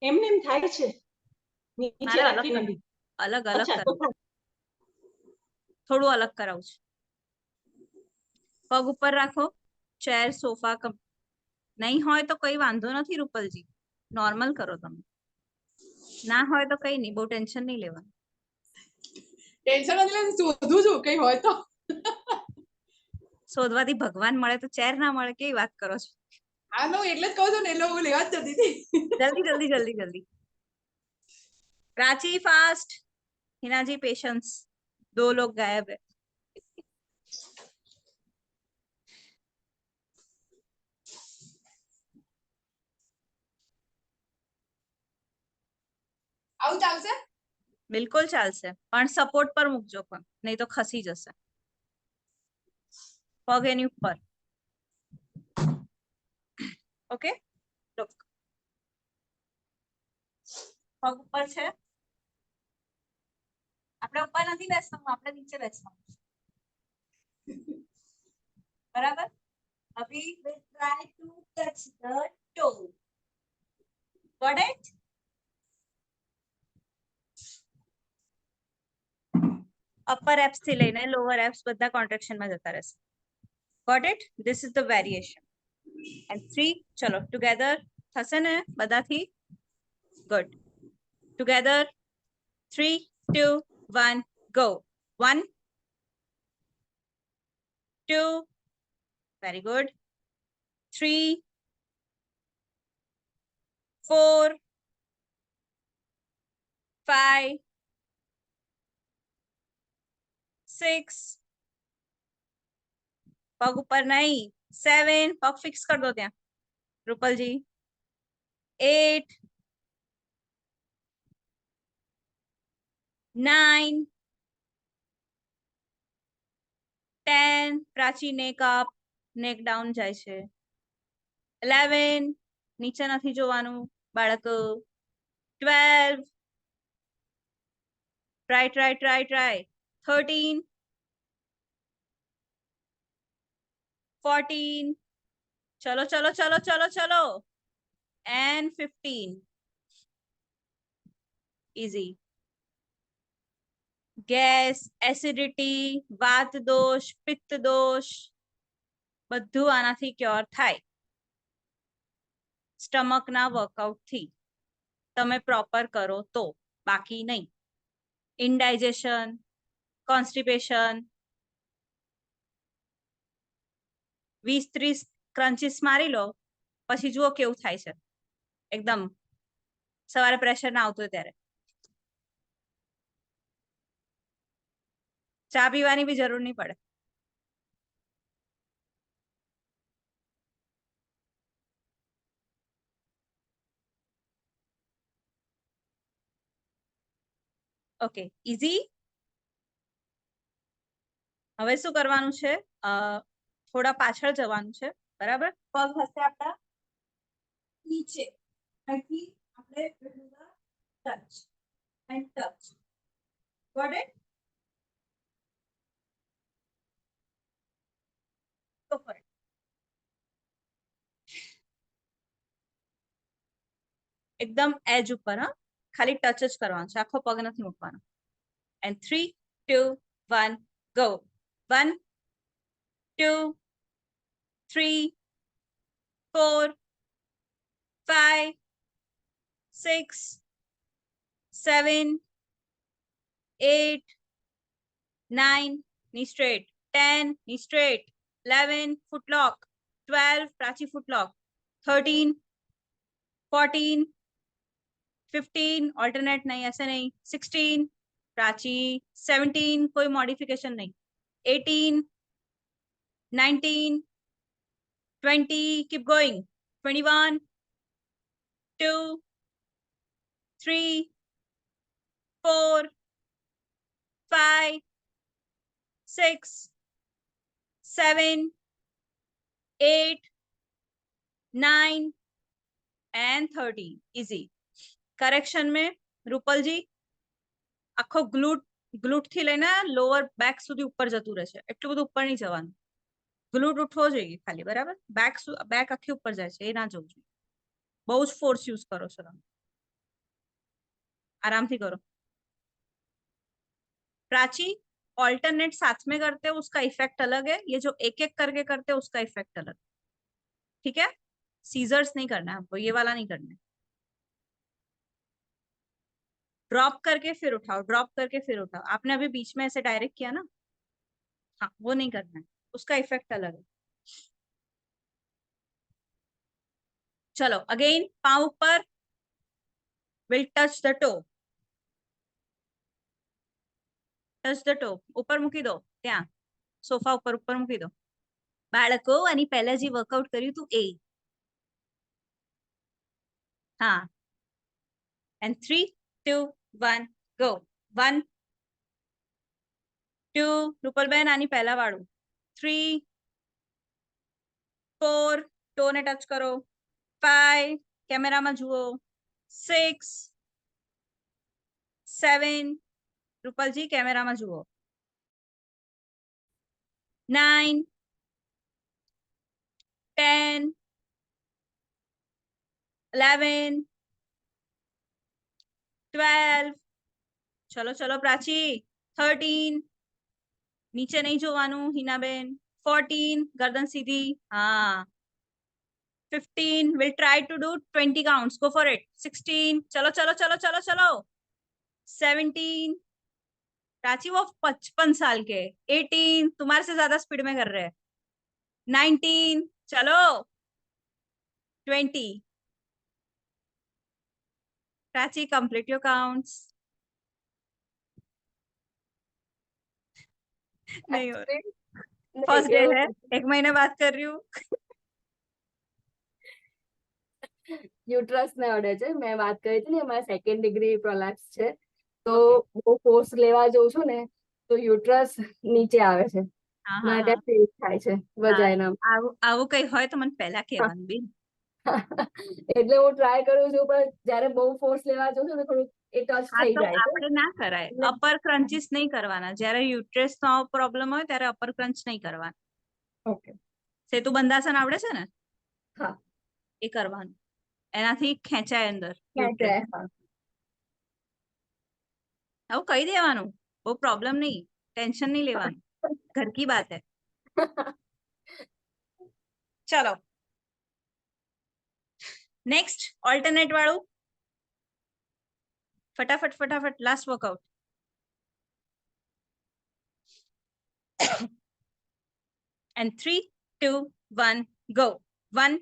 એમને એમ થાય છે નીચે મારે અલગ રાખીને બી. અલગ અચ્છા, તો કરાવું, થોડું અલગ કરાવું છે. પગ ઉપર રાખો. ચેર, સોફા નહીં હોય તો કઈ વાંધો નથી રૂપલજી, નોર્મલ કરો તમે. ના હોય તો કઈ નહીં, બહુ ટેન્શન નહીં લેવાનું. ટેન્શન નથી લેતી, શોધું છું કઈ હોય તો. શોધવાથી ભગવાન મળે તો ચેર ના મળે, કેવી વાત કરો છો? હા, હું એટલે જ કહું છું ને, એટલે હું લેવા જ જતી હતી. जल्दी जल्दी जल्दी जल्दी. प्राची फास्ट. हिना जी पेशेंस. 2 लोग गायब है. આવું ચાલશે? બિલકુલ ચાલશે, પણ સપોર્ટ પર મૂકજો, પણ નહીં તો ખસી જશે. પગ એની ઉપર. ઓકે, પગ ઉપર છે. આપણે ઉપર નથી બેસવાનું, આપણે નીચે બેસવાનું. બરાબર? અભી we'll try to touch the toe. Got it? Upper apps થી લઈને લોઅર એપ્સ બધા કોન્ટ્રેક્શન માં જતા રહેશે. Got it? This is the variation. And 3, ચલો together થશે ને બધાથી? Good. Together 3, 2, 1, go. 1, 2, very good. 3, 4, 5, 6, પગ ઉપર નહીં, 7, પગ ફિક્સ કર દો ત્યાં રૂપલજી, 8, 9, 10, પ્રાચી નેક અપ, નેક ડાઉન જાય છે, 11, નીચે નથી જોવાનું બાળકો, 12, try, 13, 14, ચલો, and 15. Easy. ગેસ, એસિડિટી, વાત દોષ, પિત્ત દોષ બધું આનાથી ક્યોર થાય સ્ટમક ના વર્કઆઉટ થી તમે પ્રોપર કરો તો, બાકી નહીં. ઇનડાઇજેશન, કોન્સ્ટિપેશન, 20-30 ક્રન્ચીસ મારી લો પછી જુઓ કેવું થાય છે. એકદમ સવારે પ્રેશર ના આવતું હોય ત્યારે ચા પીવાની બી જરૂર નહીં પડે. Okay, easy. હવે શું કરવાનું છે? થોડા પાછળ જવાનું છે, બરાબર? પગ હશે આપણા નીચે, અહીંથી આપણે touch and touch. Got it? Go for it. એકદમ એજ ઉપર, હા, ખાલી ટચ જ કરવાનું છે, આખો પગ નથી મૂકવાનો. And 3, 2, 1, go. 1, 2, 3, 4, 5, 6, 7, 8, 9, knee straight, 10, knee straight, 11, foot lock, 12, Prachi foot lock, 13, 14, 15, alternate नहीं, ऐसे नहीं, 16, प्राची, 17, कोई modification नहीं, 18, 19, 20, keep going, 21, 2, 3, 4, 5, 6, 7, 8, 9 and 30. Easy. Correction में રૂપલ જી આખો ગ્લુટ થી લઈને લોઅર બેક સુધી ઉપર જતું રહે છે, એટલું બધું ઉપર નહીં જવાનું. ગ્લુટ ઉઠવો જોઈએ ખાલી, બરાબર? બેક આખી ઉપર જાય છે, એ ના જવું જોઈએ. બહુ જ ફોર્સ યુઝ કરો છો તમે, आराम से करो. प्राची, ऑल्टरनेट साथ में करते हैं उसका इफेक्ट अलग है, ये जो एक एक करके करते हैं उसका इफेक्ट अलग. ठीक है? सीजर्स नहीं करना है हमको, ये वाला नहीं करना है. ड्रॉप करके फिर उठाओ, ड्रॉप करके फिर उठाओ. आपने अभी बीच में ऐसे डायरेक्ट किया ना, हाँ, वो नहीं करना है, उसका इफेक्ट अलग है. चलो अगेन, पाँव ऊपर, will touch the toe, touch the toe, ઉપર મૂકી દો, ત્યાં સોફા ઉપર મૂકી દો. બાળકો આની પહેલા જે વર્કઆઉટ કર્યું હતું એ, હા. And 3, 2, 1, go. 1, 2, રૂપલબેન આની પહેલા વાળું, 3, 4, ટોને ટચ કરો, 5, કેમેરામાં જુઓ, 6, 7, રૂપલજી કેમેરામાં જુઓ. 9 10 11 12 ચલો ચલો પ્રાચી 13 નીચે નહીં જોવાનું હિનાબેન 14 ગરદન સીધી હા 15 we'll try to do 20 counts go for it 16 चलो चलो चलो चलो चलो 17 प्राची वो 55 साल के 18 तुम्हारे से ज्यादा स्पीड में कर रहे हैं 19 चलो 20 प्राची कंप्लीट योर काउंट्स नहीं हो फर्स्ट डे है 1 महीने बात कर रही हूँ યુટ્રસ ને અડે છે. મેં વાત કરી હતી ને મારા 2nd ડિગ્રી પ્રોલેપ્સ છે, તો બહુ ફોર્સ લેવા જઉં છું ને તો યુટ્રસ નીચે આવે છે, हाँ हाँ માટે हाँ ફીલ થાય છે વજાઇના. આવું કઈ હોય તો મને પહેલા કહેવાનું બેન એટલે હું ટ્રાય કરું છું, પણ જ્યારે બહુ ફોર્સ લેવા જઉં છું ને થોડું એ ટચ હા થઈ તો જાય છે. આપણે ના કરાય અપર ક્રન્ચીસ નહીં કરવાના જ્યારે યુટ્રસ નો પ્રોબ્લેમ હોય ત્યારે અપર ક્રંચ નહીં કરવાના. ઓકે. સેતુ બંધાસન આવડે છે ને? હા. એ કરવાનું, એનાથી ખેંચાય અંદર. ખેંચાય, હા. આવું કહી દેવાનું, બહુ પ્રોબ્લેમ નહીં, ટેન્શન નહીં લેવાનું, ઘર કી બાત હૈ. ચલો નેક્સ્ટ ઓલ્ટરનેટ વાળું ફટાફટ ફટાફટ લાસ્ટ વર્કઆઉટ. And 3 2 1 go. 1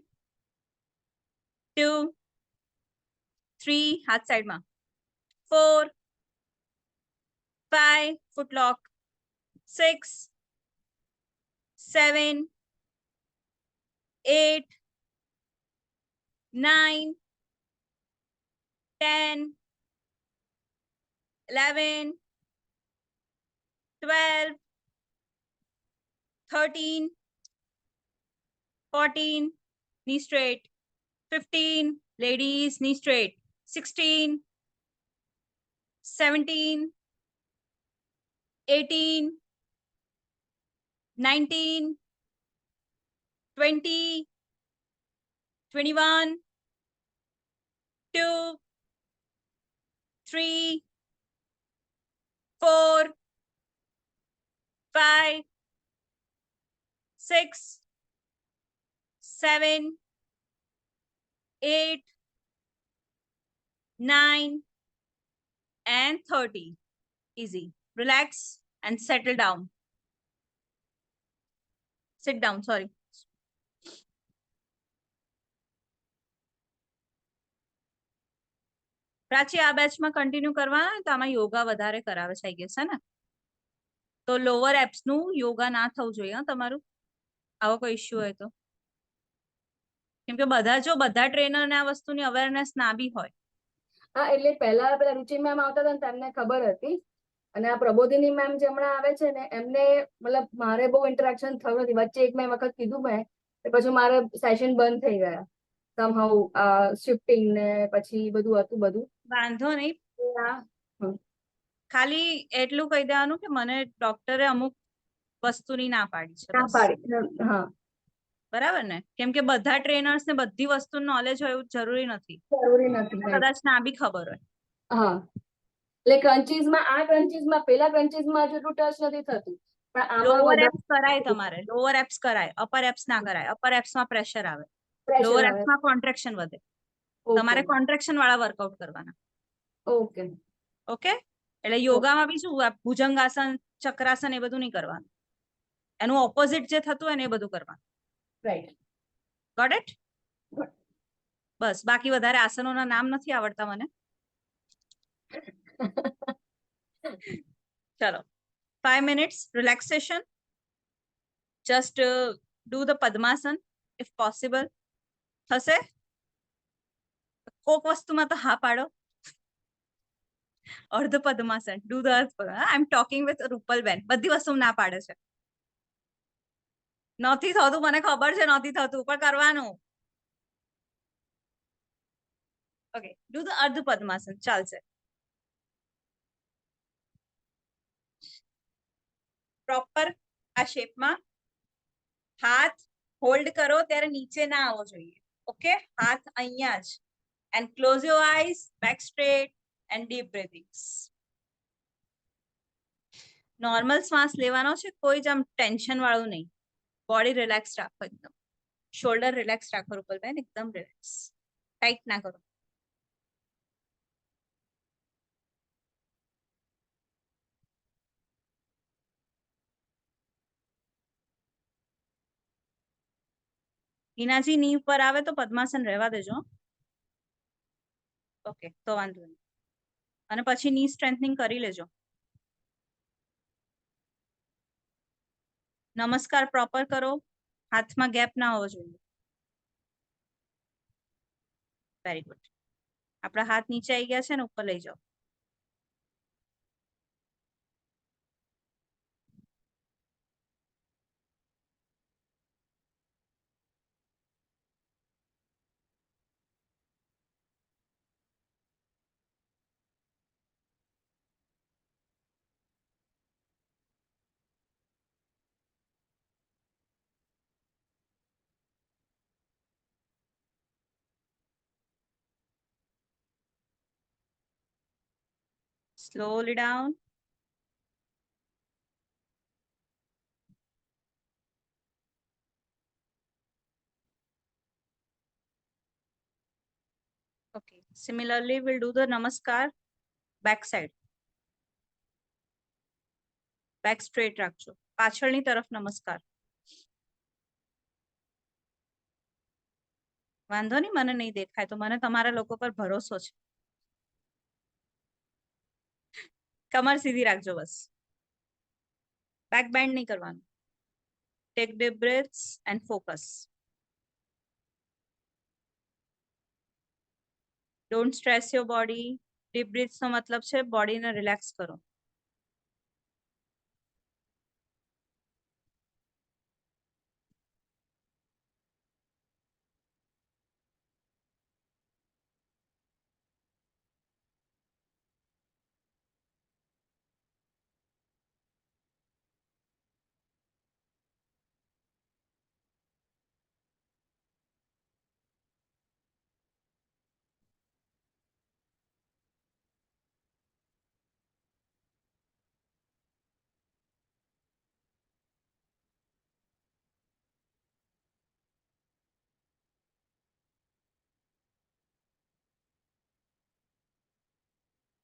2 3 હાથ સાઈડમાં 4 5 foot lock 6 7 8 9 10 11 12 13 14 knee straight 15 ladies knee straight 16 17 18 19 20 21 2 3 4 5 6 7 8 9 and 30. Easy. Relax and settle down. Sit down, sorry. પ્રાચી આ બેચમાં કન્ટિન્યુ કરવાના તો આમાં યોગા વધારે કરાવે છે આઈ ગેસ છે ને, તો લોઅર એપ્સ નું યોગા ના થવું જોઈએ હા તમારું, આવો કોઈ ઇશ્યુ હોય તો. કેમ કે બધા બધા ટ્રેનર ને આ વસ્તુની અવેરનેસ ના બી હોય. હા, એટલે પહેલા પેલા રુચિ મેમ આવતા હતા ને તેમને ખબર હતી, અને આ પ્રબોધિની મેમ જે હમણાં આવે છે ને એમને મતલબ મારે બહુ ઇન્ટરેક્શન થયું નથી. વચ્ચે એક મેં વખત કીધું મેં, પછી મારે સેશન બંધ થઈ ગયા સમહાઉ, શિફ્ટિંગ ને પછી બધું હતું બધું. વાંધો નહીં, હમ. ખાલી એટલું કહી દેવાનું કે મને ડોક્ટરે અમુક વસ્તુની ના પાડી છે, ના બસ. પાડી, હા. બરાબર ને? કેમ કે બધા ટ્રેનર્સ ને બધી વસ્તુનું નોલેજ હોય એવું જરૂરી નથી. જરૂરી નથી. કદાચ ના બી ખબર હોય. હા, એટલે ક્રન્ચીસમાં આ ક્રન્ચીસમાં પેલા ક્રન્ચીસમાં જેટલું ટચ નથી થતું, પણ આમાં લોઅર વધારે એપ્સ કરાય તમારે, લોઅર એપ્સ કરાય, અપર એપ્સ ના કરાય. અપર એપ્સ માં પ્રેશર આવે, pressure લોઅર આવે. એપ્સ માં કોન્ટ્રેક્શન વધે. તમારે કોન્ટ્રેક્શન વાળા વર્કઆઉટ કરવાના. ઓકે ઓકે, એટલે યોગામાં બી શું ભુજંગાસન, ચક્રાસન એ બધું નહીં કરવાનું, એનું ઓપોઝિટ જે થતું હોય ને એ બધું કરવાનું. રાઈટ. Got it? બસ, બાકી વધારે આસનોના નામ નથી આવડતા મને. ચલો 5 minutes relaxation. Just do the Padmasan if possible. થશે? કોક વસ્તુમાં તો હા પાડો. અર્ધ પદ્માસન, do the અર્ધ પદ્માસન. I'm talking with રૂપલ બેન, બધી વસ્તુ ના પાડે છે. નથી થતું, મને ખબર છે નથી થતું, પણ કરવાનું. ઓકે, do the અર્ધ પદ્માસન ચાલશે. પ્રોપર આ શેપમાં હાથ હોલ્ડ કરો ત્યારે નીચે ના આવવો જોઈએ. ઓકે, હાથ અહીંયા જ. And close your eyes, back straight and deep breathings. Normal શ્વાસ લેવાનો છે, કોઈ જ આમ ટેન્શન વાળું નહીં. બોડી રિલેક્સ રાખો, એકદમ શોલ્ડર રિલેક્સ રાખો રૂપલબેન, એકદમ રિલેક્સ, ટાઈટ ના કરો. હિનાજી ની ઉપર આવે તો પદ્માસન રહેવા દેજો. ઓકે, તો વાંધો નહીં. અને પછી ની સ્ટ્રેન્થનિંગ કરી લેજો. નમસ્કાર પ્રોપર કરો, હાથમાં ગેપ ના હોવો જોઈએ. Very good. આપણા હાથ નીચે આવી ગયા છે ને, ઉપર લઈ જાઓ. Slowly down. Okay. Similarly, we'll do the namaskar back side. Back straight રાખજો. પાછળની તરફ નમસ્કાર. વાંધો નહીં, મને નહીં દેખાય તો મને તમારા લોકો પર ભરોસો છે. કમર સીધી રાખજો બસ. બેક બેન્ડ નહીં કરવાનું. Take deep breaths and focus. Don't stress your body. Deep breaths નો મતલબ છે બોડીને રિલેક્સ કરો.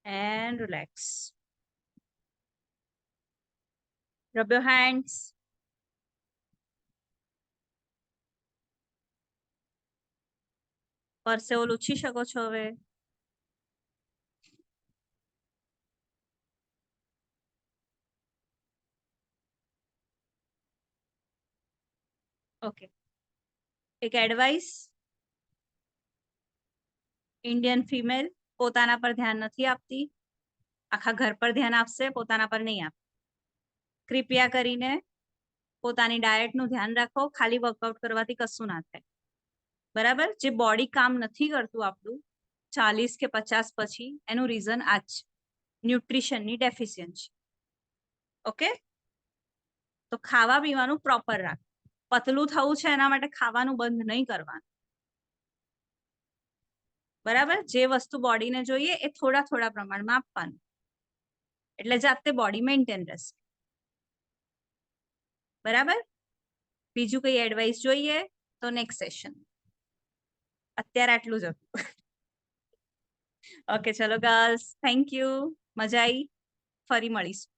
And relax. Rub your hands. પરસેવો લૂછી શકો છો હવે. ઓકે, એક એડવાઇસ. ઇન્ડિયન ફિમેલ પોતાના પર ધ્યાન નથી આપતી, આખા ઘર પર ધ્યાન આપશે, પોતાના પર નહીં આપે. કૃપયા કરીને પોતાની ડાયટનું ધ્યાન રાખો. ખાલી વર્કઆઉટ કરવાથી કશું ના થાય, બરાબર? જે બોડી કામ નથી કરતું આપણું 40 કે 50 પછી, એનું રીઝન આ જ ન્યુટ્રિશનની ડેફિશિયન્સી. ઓકે, તો ખાવા પીવાનું પ્રોપર રાખ. પતલું થવું છે એના માટે ખાવાનું બંધ નહીં કરવાનું, બરાબર? જે વસ્તુ બોડીને જોઈએ એ થોડા થોડા પ્રમાણમાં આપવાનું, એટલે જાતે બોડી મેન્ટેન રહેશે, બરાબર? બીજું કઈ એડવાઇસ જોઈએ તો નેક્સ્ટ સેશન. અત્યારે આટલું જ હતું. ઓકે, ચલો ગર્લ્સ, થેન્ક યુ, મજા આવી. ફરી મળીશું.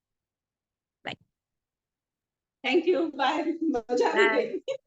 Thank you, bye. મજા આવી ગઈ.